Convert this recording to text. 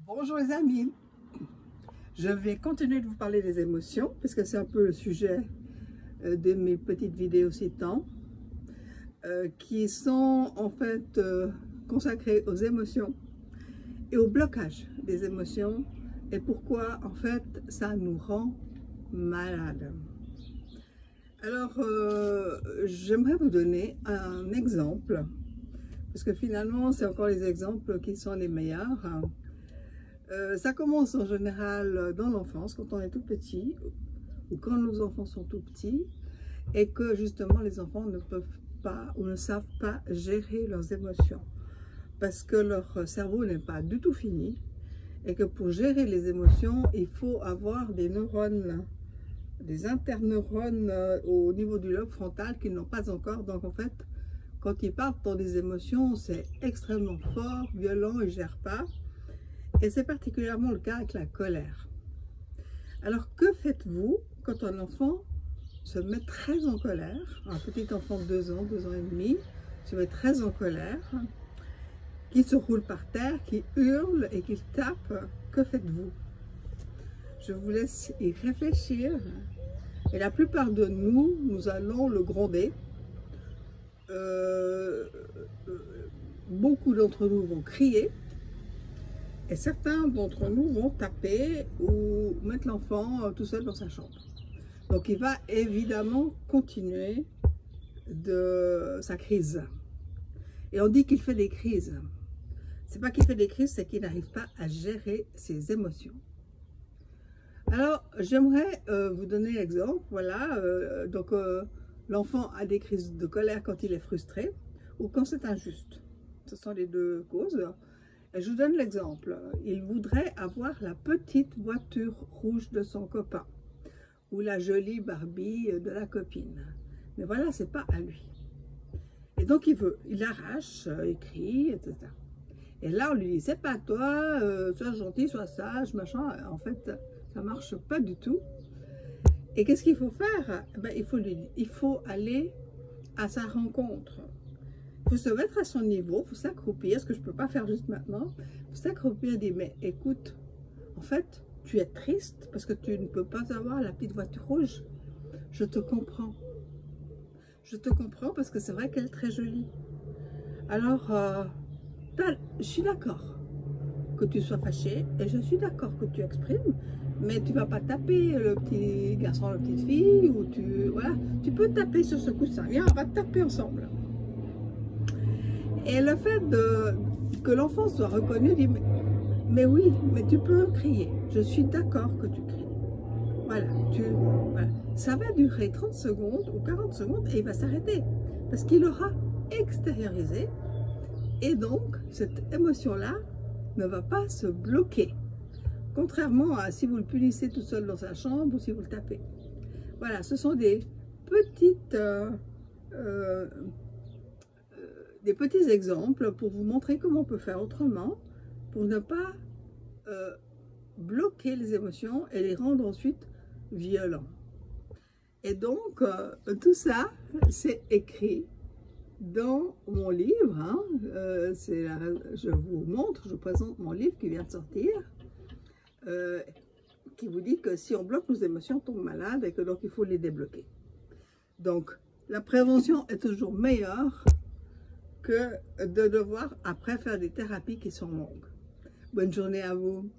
Bonjour les amis, je vais continuer de vous parler des émotions parce que c'est un peu le sujet de mes petites vidéos citant qui sont en fait consacrées aux émotions et au blocage des émotions et pourquoi en fait ça nous rend malades. Alors j'aimerais vous donner un exemple parce que finalement c'est encore les exemples qui sont les meilleurs. Ça commence en général dans l'enfance, quand on est tout petit, ou quand nos enfants sont tout petits, et que justement les enfants ne peuvent pas ou ne savent pas gérer leurs émotions, parce que leur cerveau n'est pas du tout fini, et que pour gérer les émotions, il faut avoir des neurones, des interneurones au niveau du lobe frontal qu'ils n'ont pas encore. Donc en fait, quand ils partent dans des émotions, c'est extrêmement fort, violent, ils ne gèrent pas. Et c'est particulièrement le cas avec la colère. Alors que faites-vous quand un enfant se met très en colère, un petit enfant de 2 ans et demi, se met très en colère, qui se roule par terre, qui hurle et qui tape, que faites-vous? Je vous laisse y réfléchir. Et la plupart de nous, nous allons le gronder. Beaucoup d'entre nous vont crier. Et certains d'entre nous vont taper ou mettre l'enfant tout seul dans sa chambre. Donc il va évidemment continuer de sa crise. Et on dit qu'il fait des crises. C'est pas qu'il fait des crises, c'est qu'il n'arrive pas à gérer ses émotions. Alors j'aimerais vous donner l'exemple. Voilà, l'enfant a des crises de colère quand il est frustré ou quand c'est injuste. Ce sont les deux causes. Je vous donne l'exemple. Il voudrait avoir la petite voiture rouge de son copain ou la jolie Barbie de la copine. Mais voilà, c'est pas à lui. Et donc il arrache, il crie, etc. Et là, on lui dit, c'est pas toi, sois gentil, sois sage, machin. En fait, ça marche pas du tout. Et qu'est-ce qu'il faut faire? Ben, il faut aller à sa rencontre. Il faut se mettre à son niveau, il faut s'accroupir, ce que je ne peux pas faire juste maintenant. Il faut s'accroupir et dire, mais écoute, en fait, tu es triste parce que tu ne peux pas avoir la petite voiture rouge. Je te comprends. Je te comprends parce que c'est vrai qu'elle est très jolie. Alors, je suis d'accord que tu sois fâché et je suis d'accord que tu exprimes, mais tu ne vas pas taper le petit garçon, la petite fille, ou voilà, tu peux taper sur ce coussin. Viens, on va taper ensemble. Et le fait que l'enfant soit reconnu, dit, mais oui, mais tu peux crier. Je suis d'accord que tu cries. Voilà, voilà. Ça va durer 30 secondes ou 40 secondes et il va s'arrêter. Parce qu'il aura extériorisé. Et donc, cette émotion-là ne va pas se bloquer. Contrairement à si vous le punissez tout seul dans sa chambre ou si vous le tapez. Voilà, ce sont des petits exemples pour vous montrer comment on peut faire autrement pour ne pas bloquer les émotions et les rendre ensuite violents. Et donc, tout ça, c'est écrit dans mon livre. Hein. Je vous montre, je vous présente mon livre qui vient de sortir, qui vous dit que si on bloque nos émotions, on tombe malade et que donc il faut les débloquer. Donc, la prévention est toujours meilleure que de devoir après faire des thérapies qui sont longues. Bonne journée à vous.